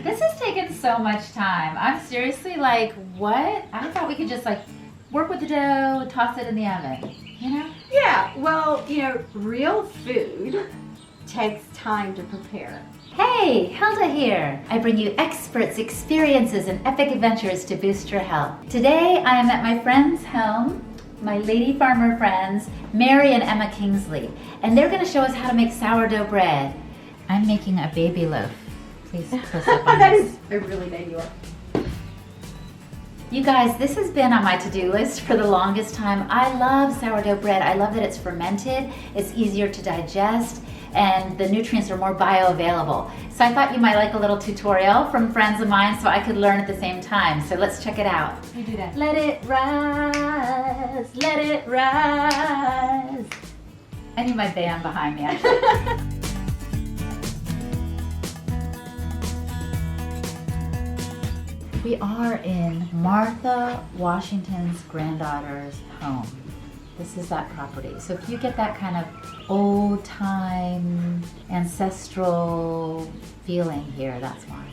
This has taken so much time. I'm seriously like, what? I thought we could just like work with the dough, toss it in the oven, you know? Yeah, well, real food takes time to prepare. Hey, Hilda here. I bring you experts, experiences, and epic adventures to boost your health. Today I am at my friend's home, my lady farmer friends, Mary and Emma Kingsley, and they're going to show us how to make sourdough bread. I'm making a baby loaf. Please close up on That this. is a really baby loaf. You guys, this has been on my to-do list for the longest time. I love sourdough bread. I love that it's fermented, it's easier to digest, and the nutrients are more bioavailable. So I thought you might like a little tutorial from friends of mine so I could learn at the same time. So let's check it out. You do that. Let it rise, let it rise. I need my band behind me actually. We are in Martha Washington's granddaughter's home. This is that property. So if you get that kind of old time ancestral feeling here, that's why.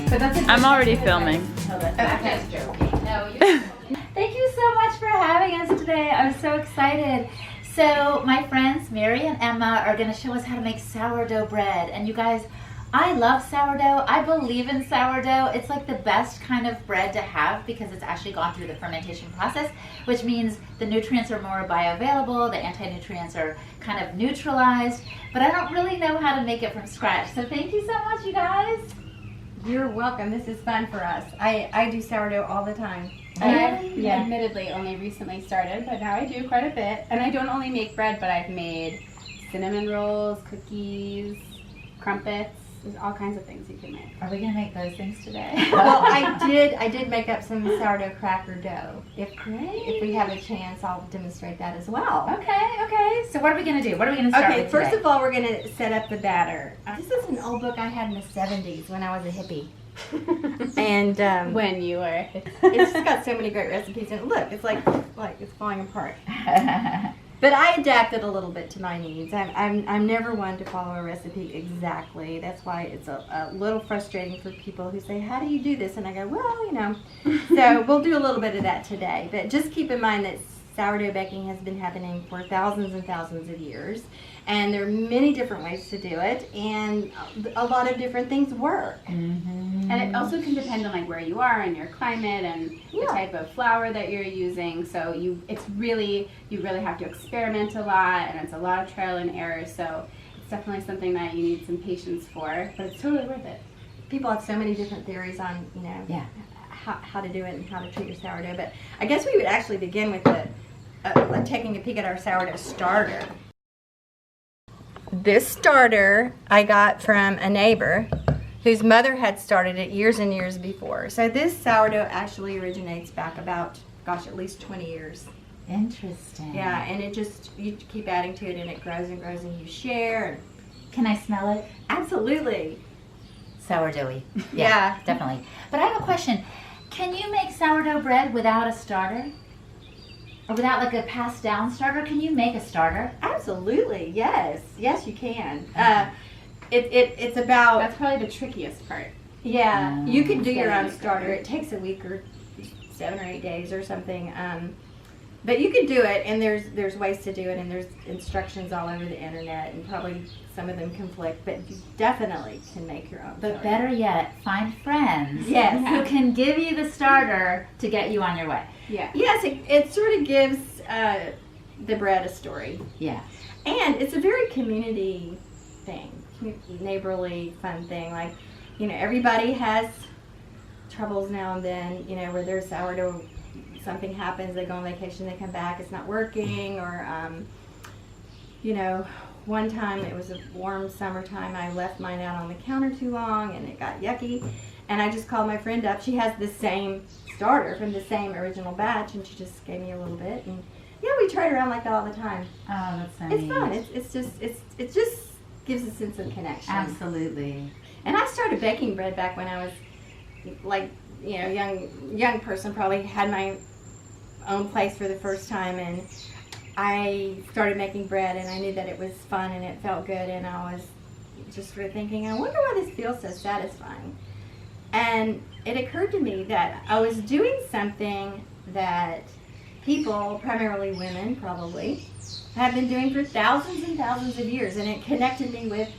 So that's a I'm already filming. I'm just joking. No, thank you so much for having us today. I'm so excited. So my friends Mary and Emma are going to show us how to make sourdough bread. And you guys, I love sourdough. I believe in sourdough. It's like the best kind of bread to have because it's actually gone through the fermentation process, which means the nutrients are more bioavailable, the anti-nutrients are kind of neutralized, but I don't really know how to make it from scratch. So thank you so much, you guys. You're welcome. This is fun for us. I do sourdough all the time. I've admittedly only recently started, but now I do quite a bit. And I don't only make bread, but I've made cinnamon rolls, cookies, crumpets. There's all kinds of things you can make. Are we gonna make those things today? Well, I did make up some sourdough cracker dough. If we have a chance, I'll demonstrate that as well. Okay. So what are we gonna do? What are we gonna start Okay, with first today? of all, we're going to set up the batter. This is an old book I had in the 70s when I was a hippie. And When you were. it's just got so many great recipes in it. Look, it's like it's falling apart. But I adapted a little bit to my needs. I'm never one to follow a recipe exactly. That's why it's a little frustrating for people who say, how do you do this? And I go, well, So we'll do a little bit of that today. But just keep in mind that sourdough baking has been happening for thousands and thousands of years. And there are many different ways to do it. And a lot of different things work. Mm-hmm. And it also can depend on like where you are and your climate and the type of flour that you're using. So you really have to experiment a lot, and it's a lot of trial and error. So it's definitely something that you need some patience for, but it's totally worth it. People have so many different theories on, how to do it and how to treat your sourdough. But I guess we would actually begin with taking a peek at our sourdough starter. This starter I got from a neighbor whose mother had started it years and years before. So this sourdough actually originates back about, at least 20 years. Interesting. Yeah, and you keep adding to it and it grows and grows and you share. Can I smell it? Absolutely. Sourdoughy. Yeah. Definitely. But I have a question. Can you make sourdough bread without a starter? Or without like a passed down starter? Can you make a starter? Absolutely, yes. Yes, you can. It's about... That's probably the trickiest part. Yeah, you can do your own Getting it starter. going. It takes a week or 7 or 8 days or something. But you can do it, and there's ways to do it, and there's instructions all over the internet, and probably some of them conflict, but you definitely can make your own But starter. better yet, find friends Yes. who can give you the starter to get you on your way. Yeah. Yes, it sort of gives the bread a story. Yeah. And it's a very community thing, neighborly, fun thing. Like, everybody has troubles now and then, where there's sourdough, something happens, they go on vacation, they come back, it's not working, or, one time it was a warm summertime, I left mine out on the counter too long and it got yucky. And I just called my friend up. She has the same starter from the same original batch, and she just gave me a little bit. And yeah, we trade around like that all the time. Oh, that's so It's neat. fun. It just gives a sense of connection. Absolutely. And I started baking bread back when I was like, young person, probably had my own place for the first time, and I started making bread, and I knew that it was fun and it felt good, and I was just for thinking, I wonder why this feels so satisfying. And it occurred to me that I was doing something that people, primarily women probably, have been doing for thousands and thousands of years, and it connected me with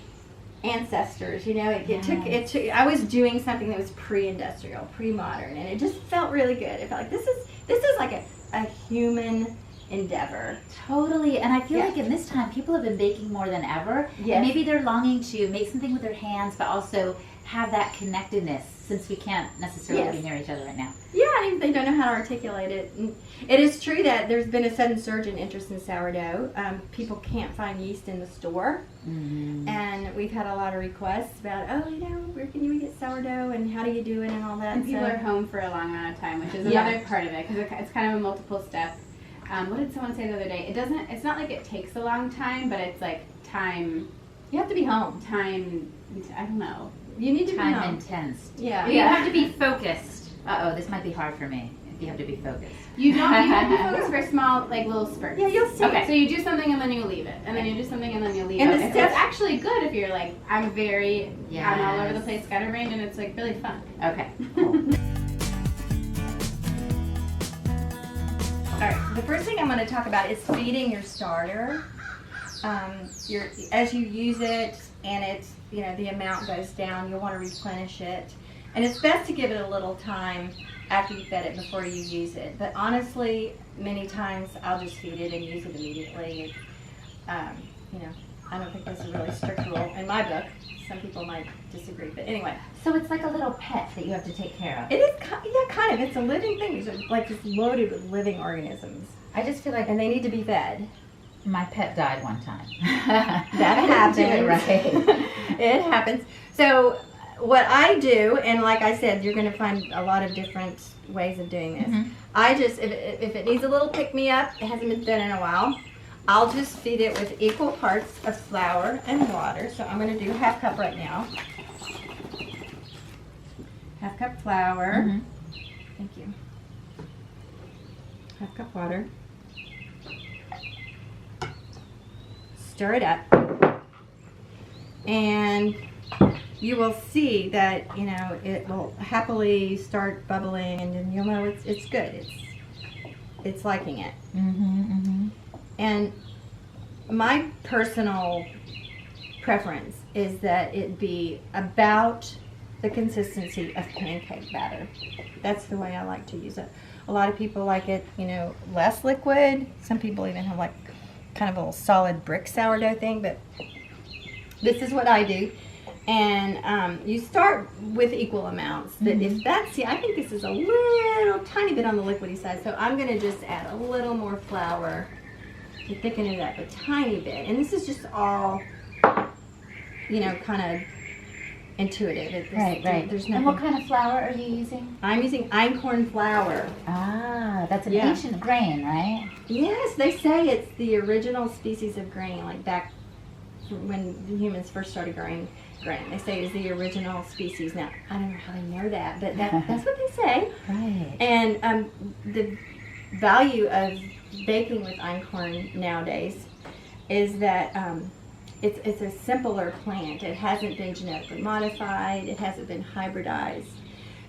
ancestors. You know, it took. I was doing something that was pre-industrial, pre-modern, and it just felt really good. It felt like this is like a human endeavor. Totally, and I feel like in this time, people have been baking more than ever. Yes. And maybe they're longing to make something with their hands, but also have that connectedness, since we can't necessarily be near each other right now. Yeah, I mean, they don't know how to articulate it. And it is true that there's been a sudden surge in interest in sourdough. People can't find yeast in the store. Mm-hmm. And we've had a lot of requests about, where can you get sourdough and how do you do it and all that. And people are home for a long amount of time, which is another part of it, because it's kind of a multiple step. What did someone say the other day? It's not like it takes a long time, but it's like time. You have to be home. I don't know. You need to be Time home. intense. Yeah. You have to be focused. This might be hard for me if you have to be focused. You have to focus for small, like little spurts. Yeah, you'll see. Okay, so you do something and then you leave it, and then you do something and then you leave And it. the And so steps- it's actually good if you're like, I'm all over the place, scatterbrained, and it's like really fun. Okay, cool. All right, the first thing I'm going to talk about is feeding your starter. As you use it and it's, the amount goes down, you'll want to replenish it. And it's best to give it a little time after you fed it before you use it. But honestly, many times I'll just feed it and use it immediately. I don't think there's a really strict rule in my book. Some people might disagree, but anyway. So it's like a little pet that you have to take care of. It is, kind of. It's a living thing. It's like just loaded with living organisms. I just feel like And they need to be fed. my pet died one time. That happens. Right. It happens. So what I do, and like I said, you're going to find a lot of different ways of doing this. Mhm. I just, if it needs a little pick-me-up, it hasn't been done in a while, I'll just feed it with equal parts of flour and water. So I'm going to do 1/2 cup right now. 1/2 cup flour. Mhm. Thank you. 1/2 cup water. Stir it up. And you will see that, it will happily start bubbling, and then you'll know it's good. It's liking it. Mm-hmm. And my personal preference is that it be about the consistency of pancake batter. That's the way I like to use it. A lot of people like it, less liquid. Some people even have like kind of a little solid brick sourdough thing, but this is what I do. And you start with equal amounts. But if I think this is a little tiny bit on the liquidy side, so I'm going to just add a little more flour to thicken it up a tiny bit. And this is just all, kind of intuitive. Right. There's And nothing. what kind of flour are you using? I'm using einkorn flour. Ah, that's an Yeah. ancient grain, right? Yes, they say it's the original species of grain, like back when the humans first started growing grain. They say it's the original species. Now, I don't know how they know that, but that's what they say. Right. And the value of baking with einkorn nowadays is that it's a simpler plant. It hasn't been genetically modified. It hasn't been hybridized.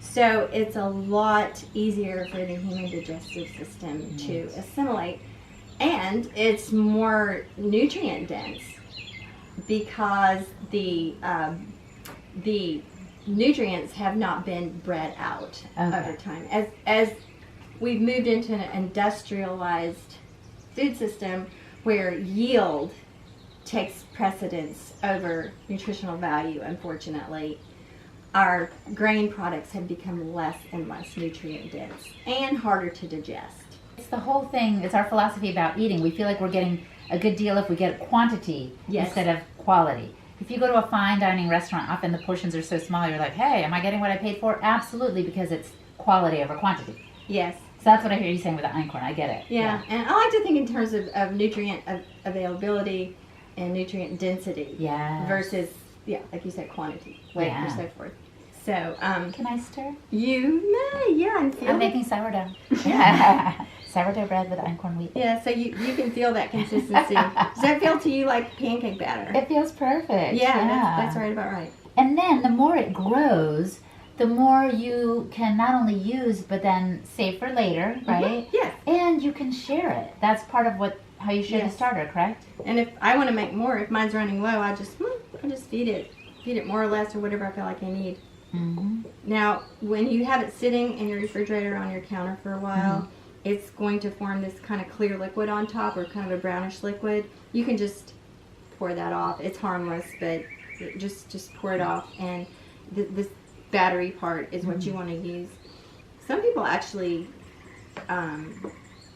So it's a lot easier for the human digestive system to assimilate. And it's more nutrient dense because the nutrients have not been bred out over time. As we've moved into an industrialized food system where yield takes precedence over nutritional value, unfortunately, our grain products have become less and less nutrient dense and harder to digest. It's the whole thing. It's our philosophy about eating. We feel like we're getting a good deal if we get quantity instead of quality. If you go to a fine dining restaurant, often the portions are so small, you're like, hey, am I getting what I paid for? Absolutely, because it's quality over quantity. Yes. So that's what I hear you saying with the einkorn. I get it. Yeah, and I like to think in terms of nutrient availability and nutrient density versus, like you said, quantity, weight, and so forth. So, can I stir? You may, and feel I'm it. making sourdough. sourdough bread with einkorn wheat. Yeah, so you can feel that consistency. Does that feel to you like pancake batter? It feels perfect. Yeah, that's right about right. And then the more it grows, the more you can not only use, but then save for later, right? Yes. And you can share it. That's part of how you share the Yes. starter, correct? And if I want to make more, if mine's running low, I just feed it more or less or whatever I feel like I need. Mm-hmm. Now, when you have it sitting in your refrigerator on your counter for a while, it's going to form this kind of clear liquid on top, or kind of a brownish liquid. You can just pour that off. It's harmless, but just pour it off, and this battery part is what you want to use. Some people actually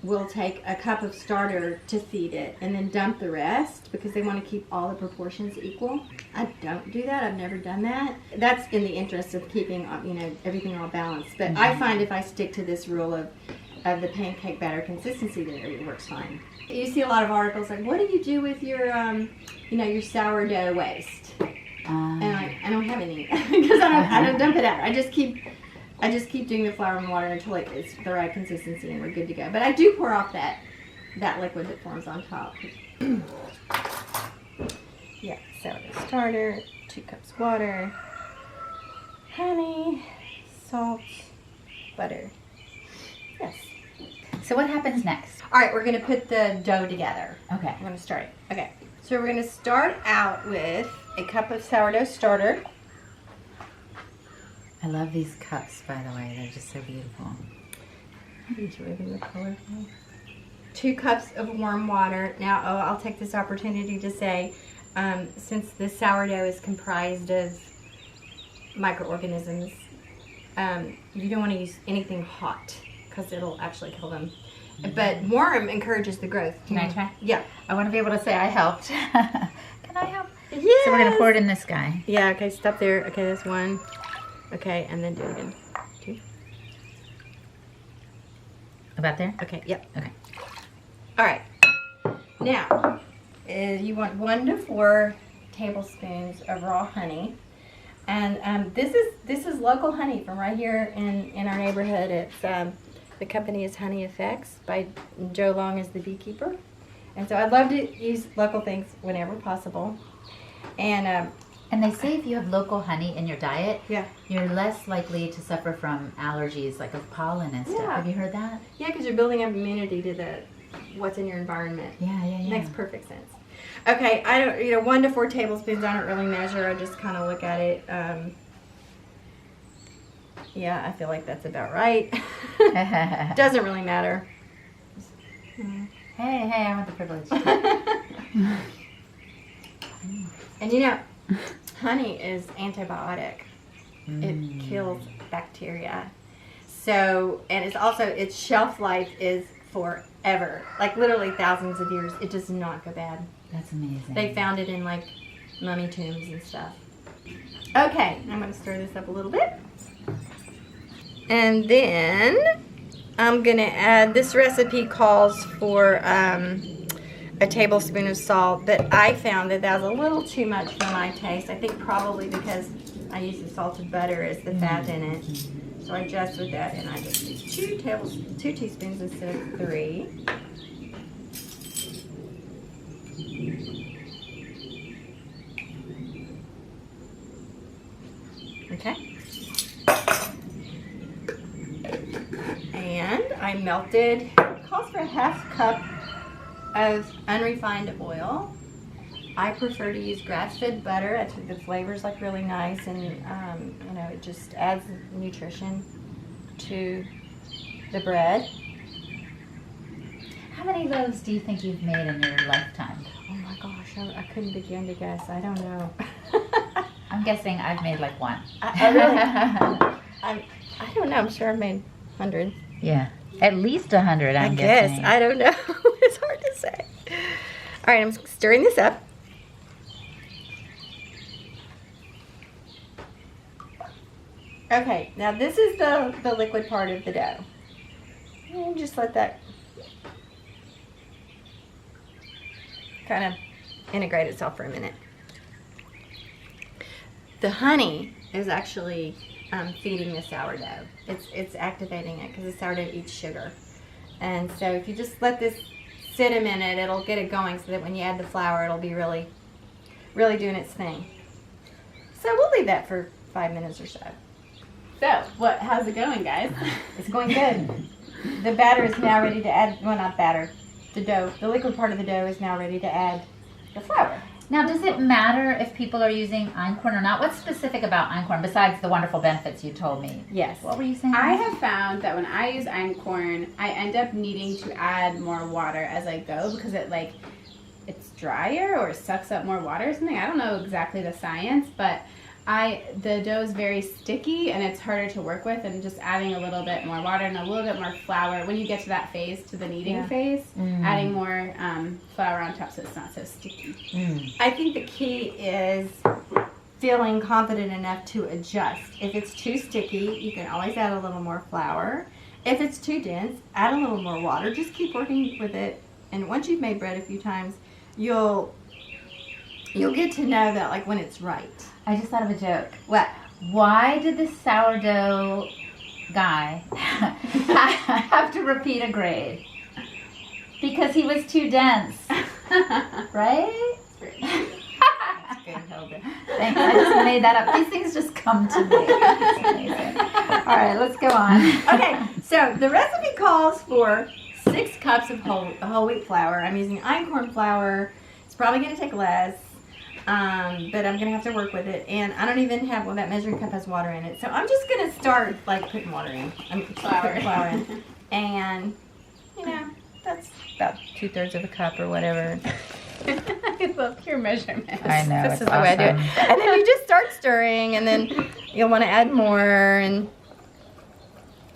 will take a cup of starter to feed it and then dump the rest because they want to keep all the proportions equal. I don't do that. I've never done that. That's in the interest of keeping everything all balanced. But I find if I stick to this rule of the pancake batter consistency, that it works fine. You see a lot of articles like, what do you do with your your sourdough waste? And I don't have any because I don't dump it out. I just keep doing the flour and water until it's the right consistency and we're good to go. But I do pour off that liquid that forms on top. Yeah, sourdough starter, 2 cups water, honey, salt, butter. Yes. So what happens next? All right, we're going to put the dough together. Okay. I'm going to start it. Okay. So we're going to start out with a cup of sourdough starter. I love these cups, by the way. They're just so beautiful. Enjoy them colorful. 2 cups of warm water. Now, I'll take this opportunity to say, since the sourdough is comprised of microorganisms, you don't want to use anything hot because it'll actually kill them. But warm encourages the growth. Can I try? Yeah. I want to be able to say I helped. Can I help? Yes. So we're going to pour it in this guy. Yeah, okay, stop there. Okay, that's 1. Okay, and then do it again. 2. About there? Okay, yep. Okay. All right. Now, you want 1 to 4 tablespoons of raw honey. And this is local honey from right here in our neighborhood. It's the company is Honey Effects by Joe Long is the beekeeper. And so I'd love to use local things whenever possible. And they say if you have local honey in your diet, yeah, you're less likely to suffer from allergies like of pollen and stuff. Yeah. Have you heard that? yeah, because you're building up immunity to what's in your environment. Yeah. Makes perfect sense. Okay, I don't, 1 to 4 tablespoons, I don't really measure. I just kind of look at it. Yeah, I feel like that's about right. Doesn't really matter. Hey, I want the privilege. And honey is antibiotic. It kills bacteria. So, and its shelf life is forever. Like literally thousands of years. It does not go bad. That's amazing. They found it in like mummy tombs and stuff. Okay, I'm going to stir this up a little bit. And then I'm going to add, this recipe calls for a tablespoon of salt, but I found that was a little too much for my taste. I think probably because I use the salted butter as the fat in it. So I adjust with that, and I just use 2 teaspoons instead of 3. Okay. And I melted, it calls for a half cup of unrefined oil. I prefer to use grass-fed butter. I think the flavor's like really nice, and it just adds nutrition to the bread. How many loaves do you think you've made in your lifetime? Oh my gosh, I couldn't begin to guess. I don't know. I'm guessing I've made like 1. I don't know. I'm sure I've made hundreds. Yeah, at least 100. I'm guess. guessing. I don't know. It's hard to say. All right, I'm stirring this up. Okay, now this is the liquid part of the dough. And just let that kind of integrate itself for a minute. The honey is actually feeding the sourdough. It's activating it because the sourdough eats sugar. And so if you just let this sit a minute, it'll get it going so that when you add the flour, it'll be really, really doing its thing. So we'll leave that for 5 minutes or so. So, how's it going, guys? It's going good. The batter is now ready to add, well, not batter, the dough. The liquid part of the dough is now ready to add the flour. Now, does it matter if people are using einkorn or not? What's specific about einkorn besides the wonderful benefits you told me? Yes. What were you saying? I have found that when I use einkorn, I end up needing to add more water as I go because it's drier or sucks up more water or something. I don't know exactly the science, but the dough is very sticky and it's harder to work with, and just adding a little bit more water and a little bit more flour when you get to that phase, to the kneading phase, adding more flour on top so it's not so sticky. I think the key is feeling confident enough to adjust. If it's too sticky, you can always add a little more flour. If it's too dense, add a little more water. Just keep working with it, and once you've made bread a few times, you'll get to know that, like, when it's right. I just thought of a joke. What? Why did the sourdough guy have to repeat a grade? Because he was too dense. Right? That's good, Hilda. Thanks. I just made that up. These things just come to me. It's amazing. All right, let's go on. Okay, so the recipe calls for 6 cups of whole wheat flour. I'm using einkorn flour. It's probably going to take less. But I'm going to have to work with it. And I don't even have, that measuring cup has water in it. So I'm just going to start, putting water in. Flour. Flour in. And, that's about 2/3 of a cup or whatever. I love your measurements. I know. This it's is the way I do it. awesome. And then you just start stirring, and then you'll want to add more. And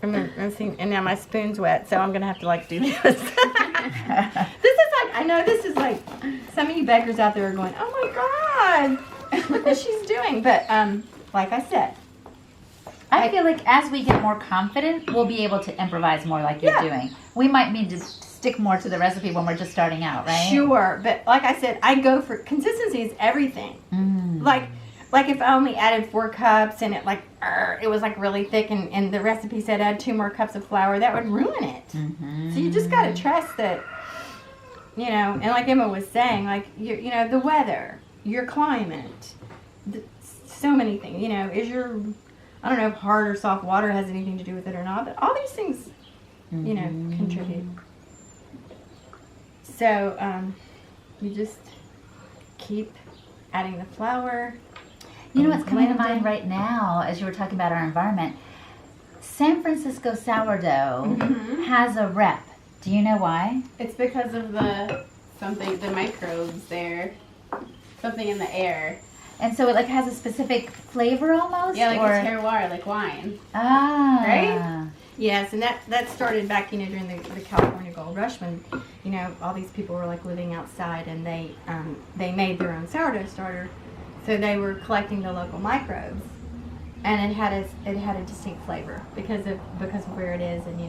now my spoon's wet, so I'm going to have to, do this. I know this is some of you beggars out there are going, oh my God, look what she's doing. But like I said, I feel like as we get more confident, we'll be able to improvise more like you're doing. We might need to stick more to the recipe when we're just starting out, right? Sure, but like I said, I go for consistency is everything. Like if I only added 4 cups and it was really thick and the recipe said add 2 more cups of flour, that would ruin it. So you just got to trust that, and like Emma was saying, the weather, your climate, so many things, is I don't know if hard or soft water has anything to do with it or not, but all these things, contribute. So you just keep adding the flour. You know what's coming to mind right now as you were talking about our environment? San Francisco sourdough has a rep. Do you know why? It's because of the microbes there, something in the air. And so it has a specific flavor almost? Yeah, a terroir, like wine. Ah. Right? Yes, and that started back, during the California Gold Rush when, all these people were living outside and they made their own sourdough starter. So they were collecting the local microbes, and it had a distinct flavor because of where it is, and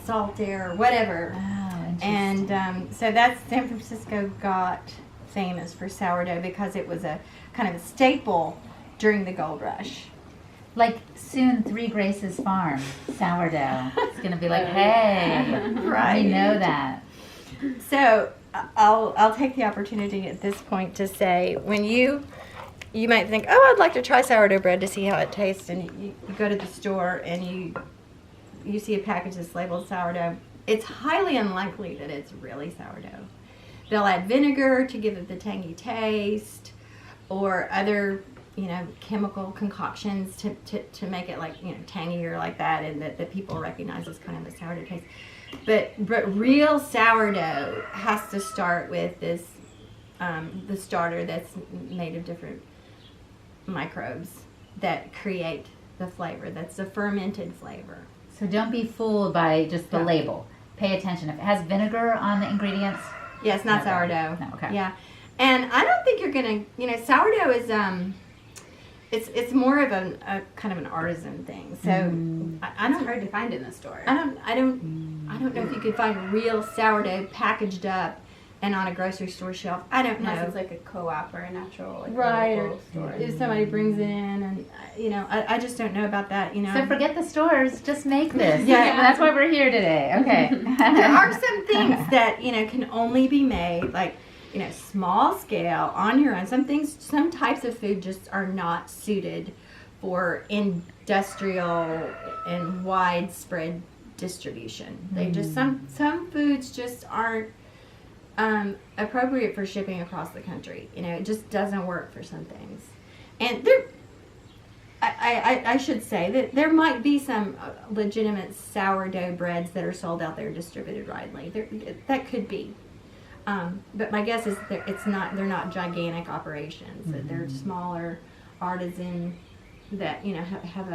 salt air or whatever. Oh, and so that's San Francisco got famous for sourdough because it was a kind of a staple during the Gold Rush. Soon 3 Graces Farm sourdough. It's gonna be hey, right? We know that. So I'll take the opportunity at this point to say, when you might think, oh, I'd like to try sourdough bread to see how it tastes, and you go to the store and you see a package that's labeled sourdough, it's highly unlikely that it's really sourdough. They'll add vinegar to give it the tangy taste, or other chemical concoctions to make it tangier like that, and that people recognize as kind of a sourdough taste. But real sourdough has to start with this, the starter that's made of different microbes that create the flavor. That's the fermented flavor. So don't be fooled by just the label. Pay attention. If it has vinegar on the ingredients. Yeah, it's not sourdough. No, okay. Yeah, and I don't think you're gonna. Sourdough is it's more of a kind of an artisan thing. So I don't. It's hard to find in the store. I don't know if you could find real sourdough packaged up and on a grocery store shelf. I don't Unless know. it's like a co-op or a natural like Right, or local store. if somebody brings it in, and I just don't know about that. So forget the stores, just make this. Yeah. That's why we're here today. Okay. There are some things that can only be made like small scale on your own. Some types of food just are not suited for industrial and widespread distribution. They just some foods just aren't appropriate for shipping across the country. It just doesn't work for some things. And I should say that there might be some legitimate sourdough breads that are sold out there distributed widely. That could be. But my guess is that they're not gigantic operations. That they're smaller artisan that have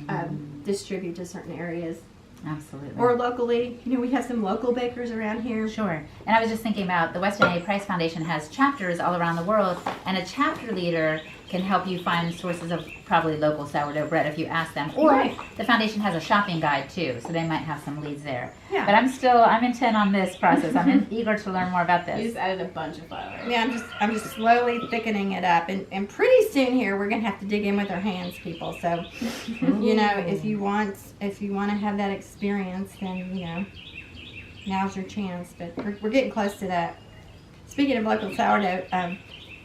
a distribute to certain areas. Absolutely. Or locally, we have some local bakers around here. Sure. And I was just thinking about the Weston A. Price Foundation has chapters all around the world, and a chapter leader can help you find sources of probably local sourdough bread if you ask them. Or Right. the foundation has a shopping guide too, so they might have some leads there. Yeah. But I'm intent on this process. I'm eager to learn more about You this. just added a bunch of flour. Yeah, I'm just slowly thickening it up, and pretty soon here we're gonna have to dig in with our hands, people. So, if you want to have that experience, then now's your chance. But we're getting close to that. Speaking of local sourdough,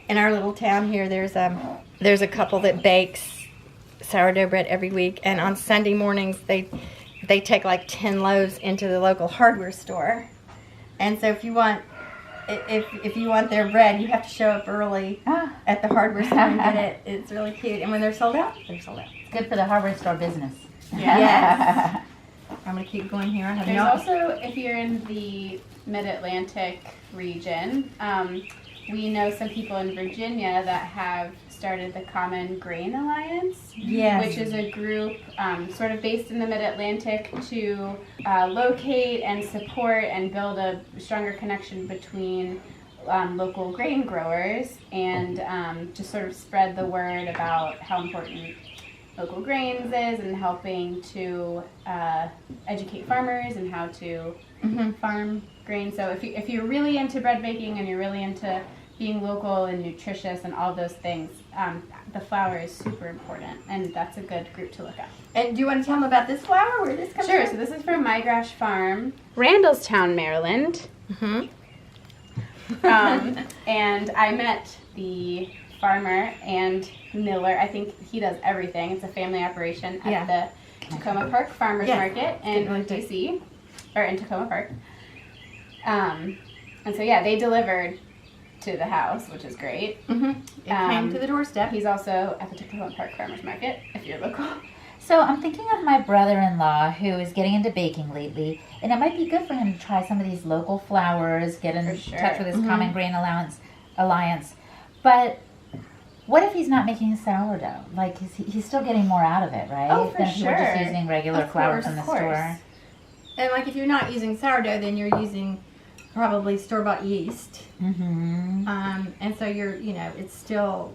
in our little town here, there's a couple that bakes sourdough bread every week, and on Sunday mornings they take like 10 loaves into the local hardware store. And so if you want their bread, you have to show up early at the hardware store and get it. It's really cute. And when they're sold out, they're sold out. It's good for the hardware store business. Yes. I'm going to keep going here. I have There's also, if you're in the Mid-Atlantic region, we know some people in Virginia that have started the Common Grain Alliance, Yes. which is a group sort of based in the Mid-Atlantic to locate and support and build a stronger connection between local grain growers and just sort of spread the word about how important local grains is and helping to educate farmers and how to farm grain. So if you're really into bread baking and you're really into being local and nutritious and all those things, the flour is super important, and that's a good group to look at. And do you want to tell them about this flour? Where this comes Sure. from? So this is from My Grash Farm, Randallstown, Maryland. And I met the farmer and miller. I think he does everything. It's a family operation at the Tacoma Park Farmers Market in DC, or in Tacoma Park. And so they delivered to the house, which is great. It came to the doorstep. He's also at the Tacoma Park Farmers Market, if you're local. So I'm thinking of my brother-in-law who is getting into baking lately, and it might be good for him to try some of these local flours, get in touch with his Common Grain Alliance. But what if he's not making sourdough? Like, he's still getting more out of it, right? Oh, for than if he were sure. just using regular flour from the store. And like if you're not using sourdough, then you're using probably store-bought yeast. And so it's still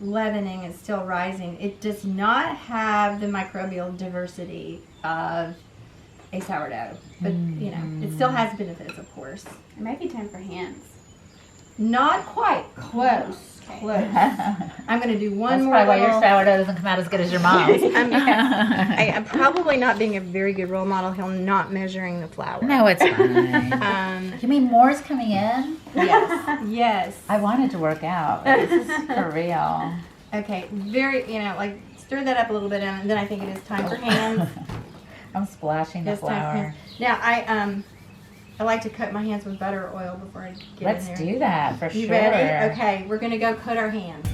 leavening, it's still rising. It does not have the microbial diversity of a sourdough, but it still has benefits, of course. It might be time for hands. Not quite. Close. I'm going to do one That's more. probably why your sourdough doesn't come out as good as your mom's. I'm probably not being a very good role model. He'll not measuring the flour. No, it's fine. You mean more's coming in? Yes. I wanted to work out. This is for real. Okay. Very. Stir that up a little bit, and then I think it is time for hands. I'm splashing the It's time for flour. hands. Now I like to coat my hands with butter or oil before I get Let's in there. do that for You sure. ready? Okay, we're gonna go coat our hands.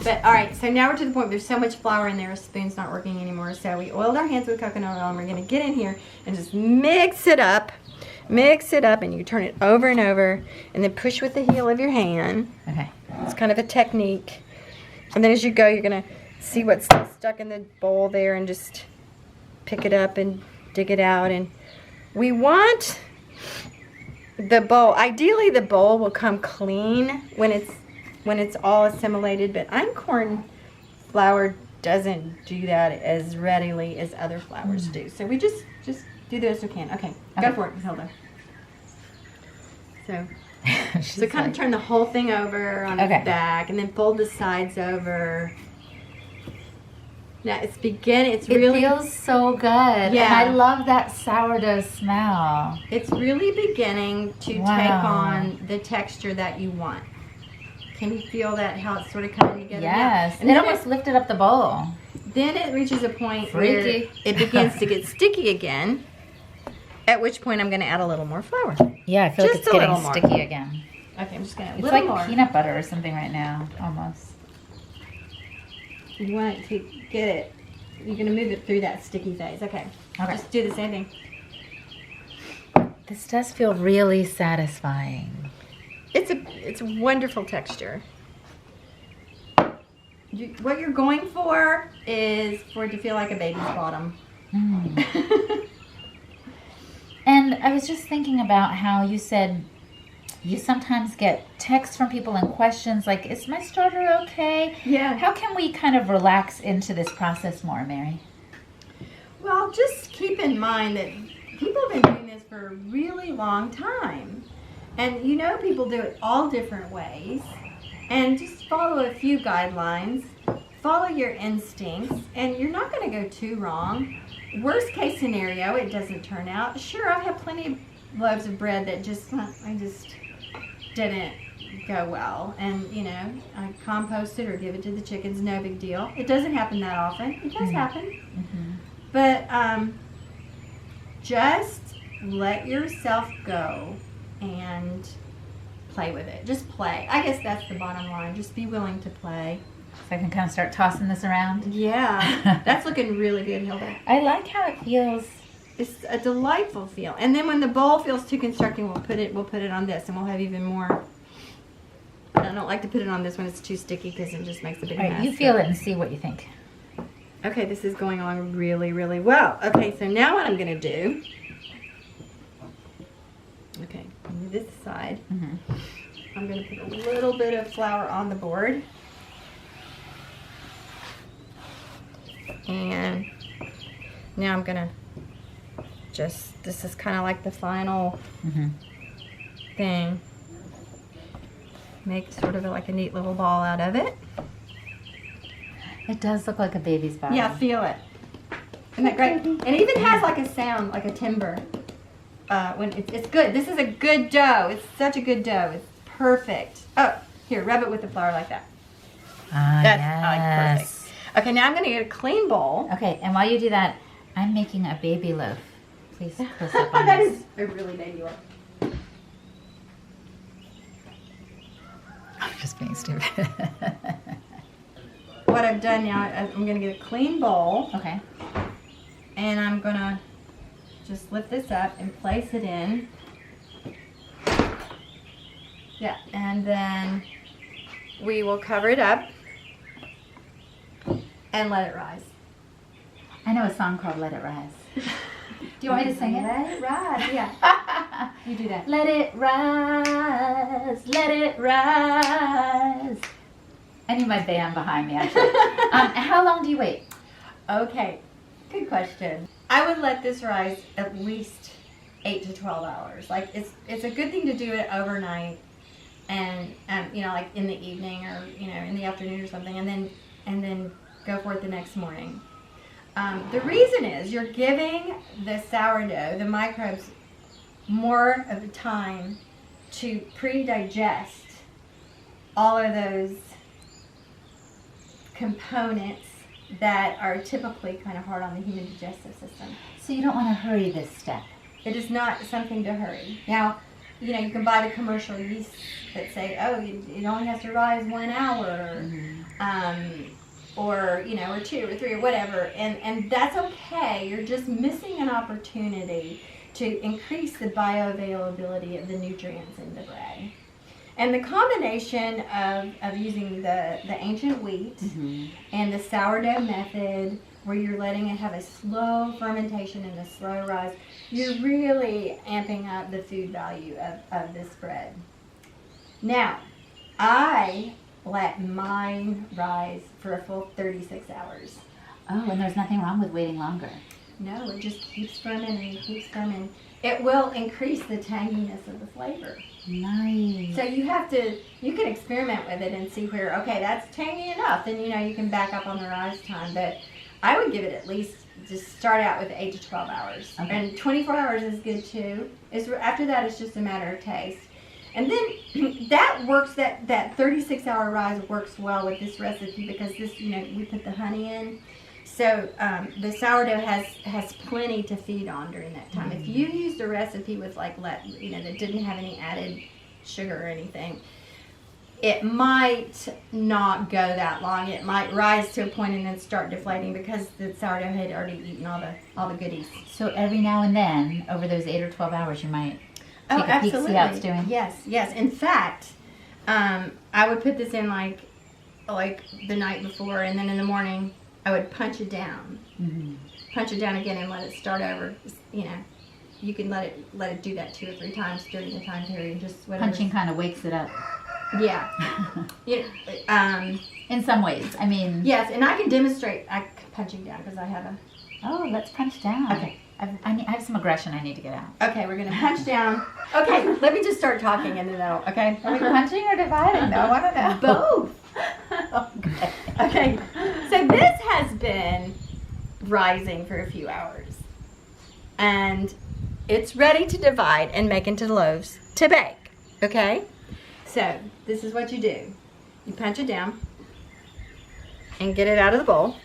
But all right, so now we're to the point where there's so much flour in there, a spoon's not working anymore. So we oiled our hands with coconut oil, and we're gonna get in here and just mix it up. Mix it up, and you turn it over and over, and then push with the heel of your hand. Okay. It's kind of a technique. And then as you go, you're going to see what's still stuck in the bowl there and just pick it up and dig it out. And we want the bowl, ideally the bowl will come clean when it's when it's all assimilated, but einkorn flour doesn't do that as readily as other flours do. So we just do the best we can. Okay, go for it, Hilda. So kind of turn the whole thing over on its back, and then fold the sides over. Now it's really... It feels so good. Yeah. And I love that sourdough smell. It's really beginning to take on the texture that you want. Can you feel that, how it's sort of coming together? Yes. And it almost lifted up the bowl. Then it reaches a point where it begins to get sticky again, at which point I'm going to add a little more flour. Yeah, I feel like it's getting sticky again. Okay, I'm just going to add a little little more. It's like peanut butter or something right now, almost. You want it to get it. You're going to move it through that sticky phase. Okay. Just do the same thing. This does feel really satisfying. It's a wonderful texture. What you're going for is for it to feel like a baby's bottom. And I was just thinking about how you said you sometimes get texts from people and questions like, is my starter okay? Yeah. How can we kind of relax into this process more, Mary? Well, just keep in mind that people have been doing this for a really long time. And you know people do it all different ways. And just follow a few guidelines. Follow your instincts. And you're not going to go too wrong. Worst case scenario, it doesn't turn out. Sure, I've had plenty of loaves of bread that I just didn't go well. And, you know, I compost it or give it to the chickens. No big deal. It doesn't happen that often. It does happen. But just let yourself go and play with it. Just play. I guess that's the bottom line. Just be willing to play. So I can kind of start tossing this around? Yeah. That's looking really good, Hilda. I like how it feels. It's a delightful feel. And then when the bowl feels too constricting, we'll put it on this, and we'll have even more. I don't like to put it on this when it's too sticky because it just makes a big mess. You feel it and see what you think. Okay, this is going along really, really well. Okay, so now what I'm going to do. Okay, on this side, I'm going to put a little bit of flour on the board. And now I'm going to this is kind of like the final thing. Make sort of like a neat little ball out of it. It does look like a baby's bottom. Yeah, feel it. Isn't that great? And it even has like a sound, like a timbre. When it's good. This is a good dough. It's such a good dough. It's perfect. Oh, here, rub it with the flour like that. That's perfect. Okay, now I'm going to get a clean bowl. Okay, and while you do that, I'm making a baby loaf. Please close up on That this. is a really baby loaf. I'm just being stupid. What I've done now, I'm going to get a clean bowl. Okay. And I'm going to just lift this up and place it in. Yeah, and then we will cover it up and let it rise. I know a song called Let It Rise. Do you want me to sing it? Let it rise, yeah. You do that. Let it rise, let it rise. I need my band behind me, actually. How long do you wait? Okay, good question. I would let this rise at least 8 to 12 hours. Like it's a good thing to do it overnight, and you know, like in the evening or you know in the afternoon or something, and then go for it the next morning. The reason is you're giving the sourdough, the microbes, more of the time to pre-digest all of those components that are typically kind of hard on the human digestive system. So you don't want to hurry this step. It is not something to hurry. Now, you know, you can buy the commercial yeast that say, oh, it only has to rise 1 hour, or, you know, or 2 or 3 or whatever, and that's okay. You're just missing an opportunity to increase the bioavailability of the nutrients in the bread. And the combination of using the ancient wheat and the sourdough method, where you're letting it have a slow fermentation and a slow rise, you're really amping up the food value of this bread. Now, I let mine rise for a full 36 hours. Oh, and there's nothing wrong with waiting longer. No, it just keeps fermenting, keeps fermenting. It will increase the tanginess of the flavor. Nice. So you can experiment with it and see where, okay, that's tangy enough. Then, you can back up on the rise time. But I would give it at least, just start out with 8 to 12 hours. Okay. And 24 hours is good too. After that, it's just a matter of taste. And then that works, that 36-hour rise works well with this recipe because this, we put the honey in. So the sourdough has plenty to feed on during that time. If you used a recipe with that didn't have any added sugar or anything, it might not go that long. It might rise to a point and then start deflating because the sourdough had already eaten all the goodies. So every now and then, over those 8 or 12 hours, you might take a peek, see how it's doing. Yes. In fact, I would put this in like the night before, and then in the morning I would punch it down. Punch it down again and let it start over. You can let it do that 2 or 3 times during the time period. Just whatever. Punching kind of wakes it up. Yeah. In some ways, I mean. Yes, and I can demonstrate punching down because I have a. Oh, let's punch down. Okay. I have some aggression I need to get out. Okay, we're gonna punch down. Okay, let me just start talking and then okay. Are we punching or dividing? No, I don't know. Both. Okay. Okay. So this has been rising for a few hours, and it's ready to divide and make into loaves to bake. Okay. So this is what you do. You punch it down and get it out of the bowl.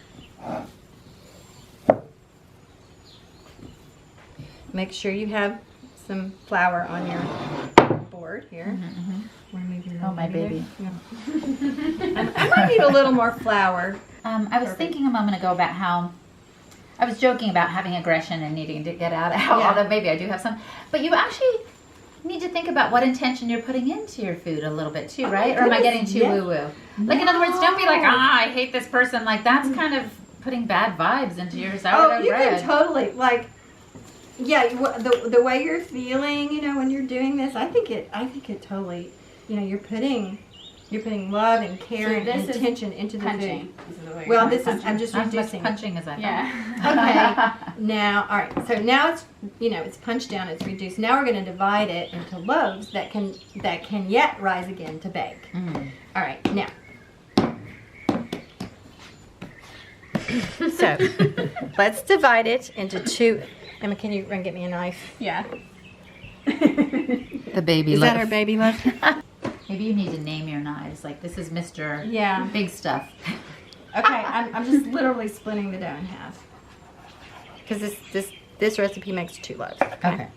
Make sure you have some flour on your board here. Oh, my baby. I might need a little more flour. I was thinking a moment ago about how I was joking about having aggression and needing to get out, although maybe I do have some. But you actually need to think about what intention you're putting into your food a little bit too, right? Or am I getting too woo-woo? Like, in other words, don't be like, I hate this person. Like, that's kind of putting bad vibes into your sourdough bread. Can totally, the way you're feeling, when you're doing this, I think it totally, you're putting love and care and attention into the food. Well, I'm just Not as much reducing. punching as I thought. Yeah. Okay. Now, all right. So now it's, it's punched down. It's reduced. Now we're going to divide it into loaves that can yet rise again to bake. All right. Now. So let's divide it into 2. Emma, can you run get me a knife? Yeah. The baby Is loaf. that our baby loaf? Maybe you need to name your knives. Like, this is Mr. Yeah. Big Stuff. Okay, I'm just literally splitting the dough in half because this recipe makes 2 loaves. Okay.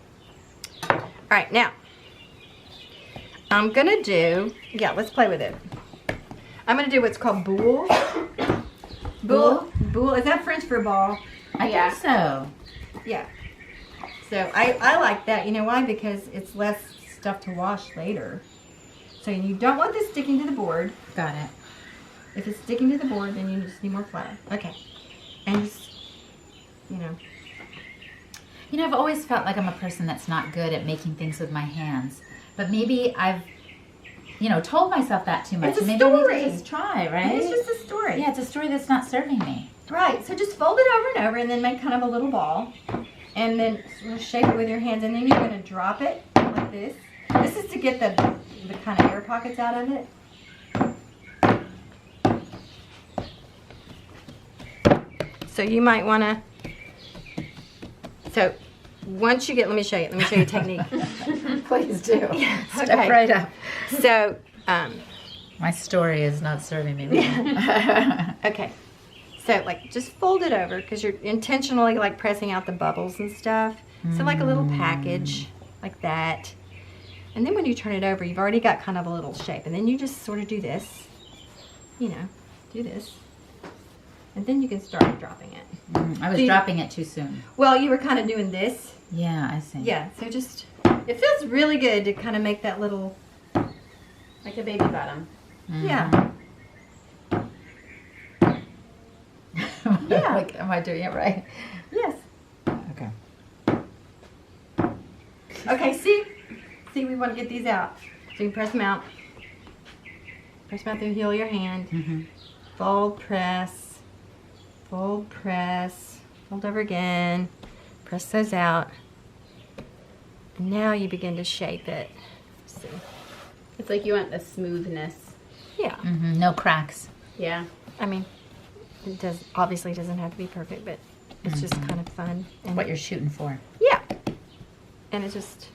All right, now I'm gonna do. Yeah, let's play with it. I'm gonna do what's called boule. Boule. Is that French for ball? I think so. Yeah. So I like that. You know why? Because it's less stuff to wash later. So you don't want this sticking to the board. Got it. If it's sticking to the board, then you just need more flour. Okay. And just, I've always felt like I'm a person that's not good at making things with my hands. But maybe I've, told myself that too much. It's a maybe story. I need to just try, right? It's just a story. Yeah, it's a story that's not serving me. Right. So just fold it over and over and then make kind of a little ball. And then sort of shape it with your hands. And then you're going to drop it like this. This is to get the kind of air pockets out of it. So you might want to, so once you get, let me show you a technique. Please do. Yeah, Step okay. right up. So, My story is not serving me well. okay. So just fold it over because you're intentionally pressing out the bubbles and stuff. So like a little package like that. And then when you turn it over, you've already got kind of a little shape. And then you just sort of do this, do this. And then you can start dropping it. I was dropping it too soon. Well, you were kind of doing this. Yeah, I see. Yeah, so just, it feels really good to kind of make that little. Like a baby bottom. Yeah. Yeah. Am I doing it right? Yes. Okay. Okay, see, we want to get these out. So you press them out. Press them out through the heel of your hand. Mm-hmm. Fold, press, fold over again. Press those out. And now you begin to shape it. Let's see. It's like you want the smoothness. Yeah. Mm-hmm. No cracks. Yeah. I mean, it obviously doesn't have to be perfect, but it's just kind of fun. And What you're shooting for. yeah. And it's just,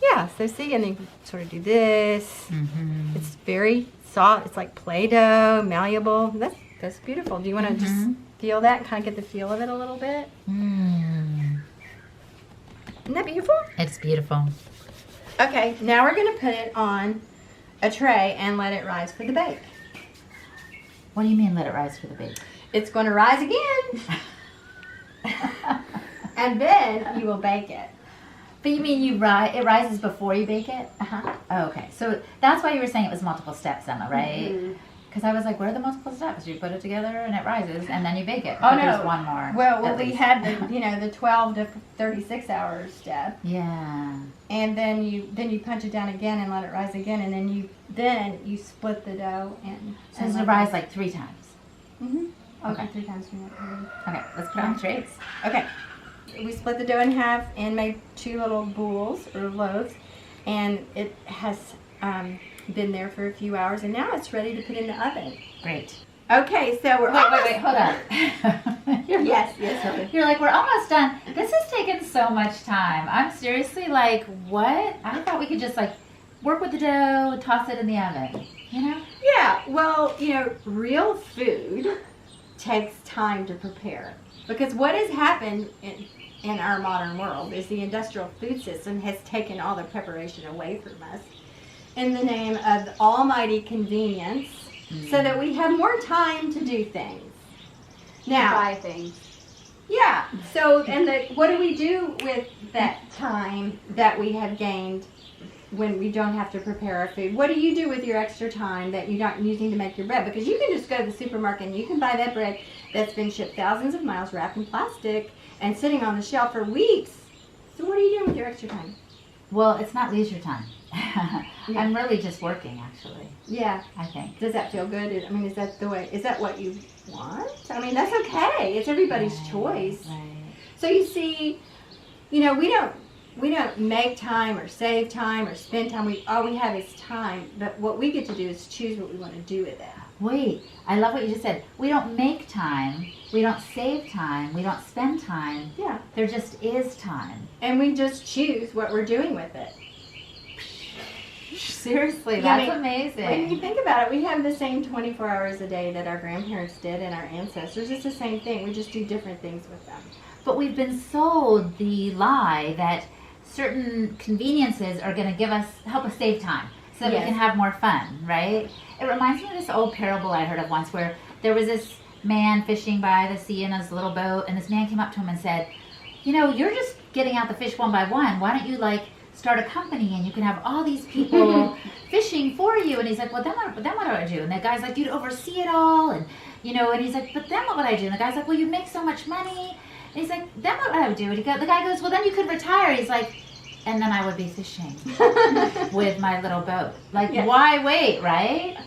yeah. So see, and then you sort of do this. Mm-hmm. It's very soft. It's like Play-Doh, malleable. That's beautiful. Do you want to just feel that and kind of get the feel of it a little bit? Mm. Isn't that beautiful? It's beautiful. Okay, now we're going to put it on a tray and let it rise for the bake. What do you mean let it rise for the bake? It's going to rise again. And then you will bake it. But you mean it rises before you bake it? Uh-huh. Oh, okay. So that's why you were saying it was multiple steps, Emma, right? Mm-hmm. Because I was like, what are the multiple steps? You put it together and it rises, and then you bake it. Oh, But no. There's one more. Well, at we least. had the 12 to 36 hour step. Yeah. And then you punch it down again and let it rise again, and then you split the dough and So it's to rise like 3 times. Mm-hmm. Okay. 3 times through that period. Okay, let's put it on trays. Okay. We split the dough in half and made 2 little boules or loaves, and it has been there for a few hours, and now it's ready to put in the oven. Great. Okay, so we're Wait, hold on. Yes. You're like, we're almost done. This has taken so much time. I'm seriously like, what? I thought we could just like work with the dough, toss it in the oven, you know? Yeah, well, real food takes time to prepare, because what has happened in our modern world is the industrial food system has taken all the preparation away from us in the name of the almighty convenience, so that we have more time to do things. Now, Buy things. yeah, so, and what do we do with that time that we have gained when we don't have to prepare our food? What do you do with your extra time that you're not using to make your bread? Because you can just go to the supermarket and you can buy that bread that's been shipped thousands of miles, wrapped in plastic, and sitting on the shelf for weeks. So what are you doing with your extra time? Well, it's not leisure time. I'm really just working, actually, Yeah. I think. Does that feel good? I mean, is that what you want? I mean, that's okay. It's everybody's choice. Right. So you see, we don't make time or save time or spend time. All we have is time. But what we get to do is choose what we want to do with it. Wait, I love what you just said. We don't make time. We don't save time. We don't spend time. Yeah. There just is time. And we just choose what we're doing with it. Seriously, Yeah, that's I mean, amazing. When you think about it, we have the same 24 hours a day that our grandparents did and our ancestors. It's the same thing. We just do different things with them. But we've been sold the lie that certain conveniences are going to help us save time so that Yes. we can have more fun, right? It reminds me of this old parable I heard of once where there was this man fishing by the sea in his little boat, and this man came up to him and said, you're just getting out the fish one by one. Why don't you start a company and you can have all these people fishing for you? And he's like, well, then what do I do? And the guy's like, you'd oversee it all. And, and he's like, but then what would I do? And the guy's like, well, you'd make so much money. And he's like, then what would I do? And the guy goes, well, then you could retire. He's like, and then I would be fishing with my little boat. Yeah. Why wait, right?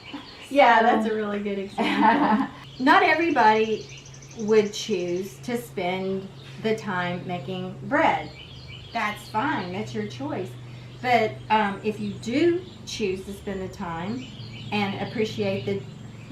Yeah, that's a really good example. Not everybody would choose to spend the time making bread. That's fine. That's your choice. But if you do choose to spend the time and appreciate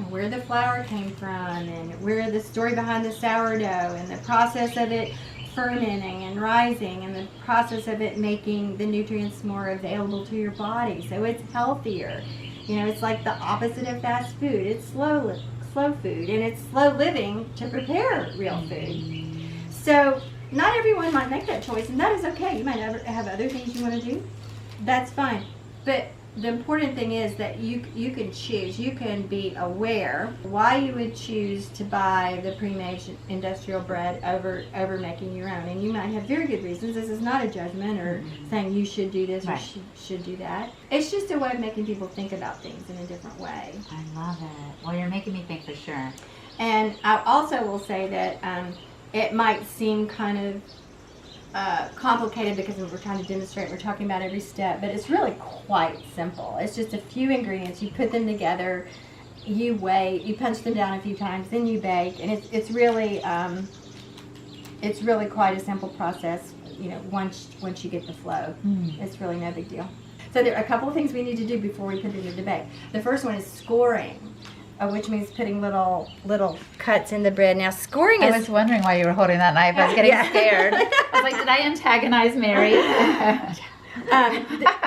where the flour came from and where the story behind the sourdough and the process of it fermenting and rising and the process of it making the nutrients more available to your body so it's healthier. It's like the opposite of fast food. It's slow food, and it's slow living to prepare real food. So not everyone might make that choice, and that is okay. You might have other things you want to do. That's fine. But the important thing is that you can choose. You can be aware why you would choose to buy the pre-made industrial bread over making your own. And you might have very good reasons. This is not a judgment or saying you should do this or should do that. It's just a way of making people think about things in a different way. I love it. Well, you're making me think for sure. And I also will say that it might seem kind of complicated because we're trying to demonstrate. We're talking about every step, but it's really quite simple. It's just a few ingredients. You put them together, you weigh, you punch them down a few times, then you bake, and it's really quite a simple process. You know, once you get the flow, it's really no big deal. So there are a couple of things we need to do before we put it in the bake. The first one is scoring, which means putting little cuts in the bread. Now scoring I was wondering why you were holding that knife. I was getting scared. I was like, did I antagonize Mary?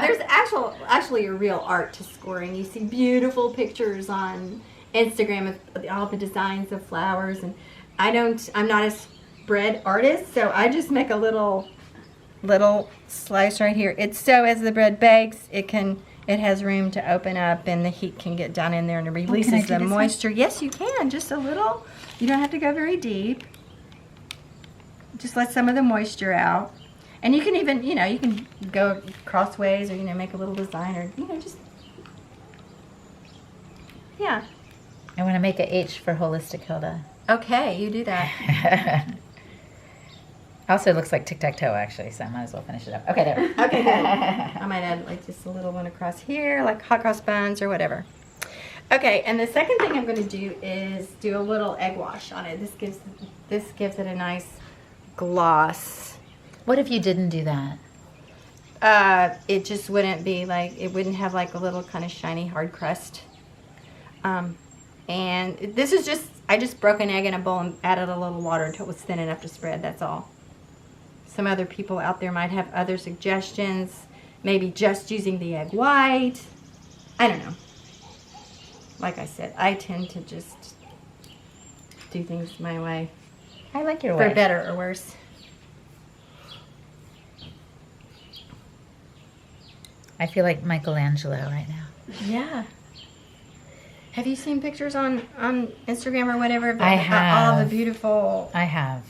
There's actually a real art to scoring. You see beautiful pictures on Instagram of all the designs of flowers, and I'm not a bread artist, so I just make a little slice right here. It's so as the bread bakes, it has room to open up and the heat can get down in there and it releases the moisture. Yes, you can, just a little. You don't have to go very deep. Just let some of the moisture out. And you can even, you can go crossways or, make a little design or, just, yeah. I want to make a H for holistic, Hilda. Okay, you do that. Also, it looks like tic-tac-toe, actually, so I might as well finish it up. Okay, there. Okay, good. I might add like just a little one across here, like hot cross buns or whatever. Okay, and the second thing I'm going to do is do a little egg wash on it. This gives it a nice gloss. What if you didn't do that? It just wouldn't be like, it wouldn't have like a little kind of shiny hard crust. And this is just, I just broke an egg in a bowl and added a little water until it was thin enough to spread, that's all. Some other people out there might have other suggestions, maybe just using the egg white. I don't know. Like I said, I tend to just do things my way. I like your way. For better or worse. I feel like Michelangelo right now. Yeah. Have you seen pictures on Instagram or whatever? I have. All the beautiful... I have.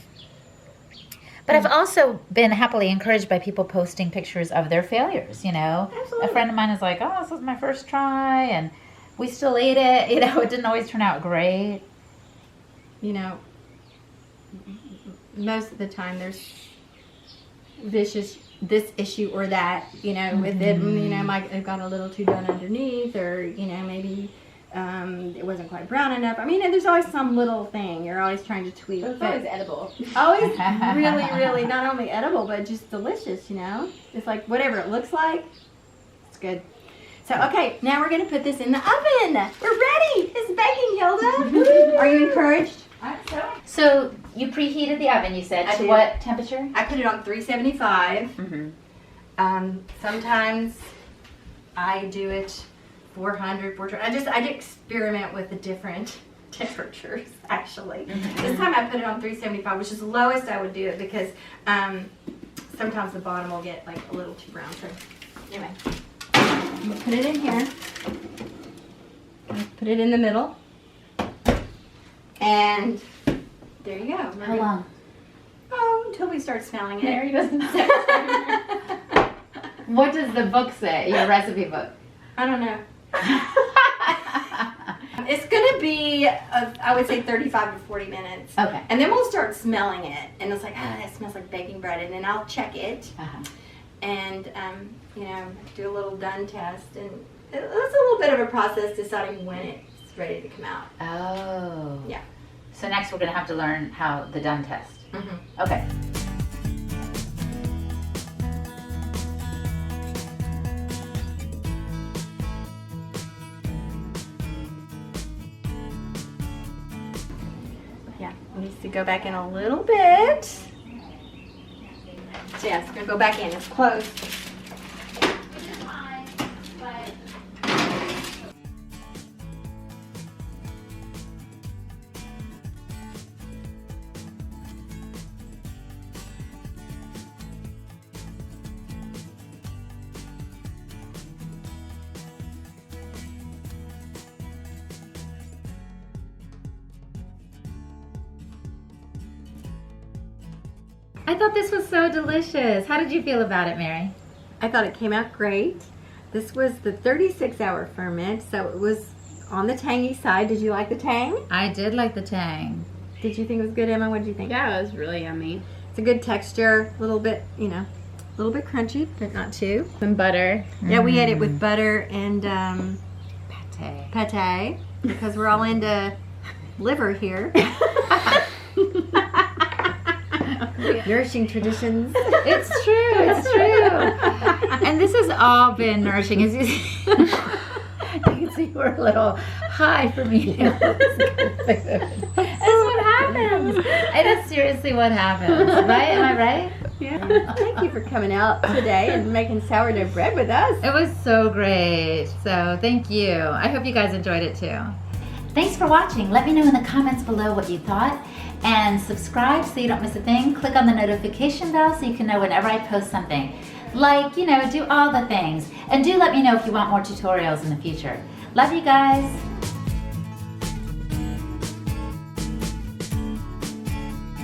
But I've also been happily encouraged by people posting pictures of their failures, Absolutely. A friend of mine is like, oh, this was my first try, and we still ate it. It didn't always turn out great. Most of the time there's this issue or that, with it, might have got a little too done underneath, or, maybe it wasn't quite brown enough. I mean, there's always some little thing you're always trying to tweak. It's always edible. Always really, really not only edible, but just delicious, It's like whatever it looks like, it's good. So, okay, now we're going to put this in the oven. We're ready. It's baking, Hilda. Are you encouraged? So you preheated the oven, you said. I to did. What temperature? I put it on 375. Mm-hmm. Sometimes I do it 400, 420. I experiment with the different temperatures, actually. This time I put it on 375, which is the lowest I would do it because sometimes the bottom will get like a little too brown. So anyway, I'm gonna put it in here. Put it in the middle. And there you go. How long? Oh, until we start smelling it. Mary doesn't say. What does the book say, your recipe book? I don't know. It's going to be, I would say 35 to 40 minutes. Okay. And then we'll start smelling it. And it's like, it smells like baking bread. And then I'll check it. Uh-huh. And, do a little done test. And it's a little bit of a process deciding when it's ready to come out. Oh. Yeah. So next we're going to have to learn how the done test. Mm-hmm. Okay. Yeah, it needs to go back in a little bit. So yeah, it's going to go back in. It's close. I thought this was so delicious. How did you feel about it, Mary? I thought it came out great. This was the 36-hour ferment, so it was on the tangy side. Did you like the tang? I did like the tang. Did you think it was good, Emma? What did you think? Yeah, it was really yummy. It's a good texture, a little bit, you know, a little bit crunchy, but not too. Some butter. Yeah, we ate it with butter and Pate. because we're all into liver here. Nourishing traditions. It's true. It's true. And this has all been nourishing. As you see, you can see we're a little high from eating all this good food. That's what happens. And that's seriously what happens, right? Am I right? Yeah. Thank you for coming out today and making sourdough bread with us. It was so great. So thank you. I hope you guys enjoyed it too. Thanks for watching. Let me know in the comments below what you thought. And subscribe so you don't miss a thing. Click on the notification bell so you can know whenever I post something. Like, you know, do all the things. And do let me know if you want more tutorials in the future. Love you guys.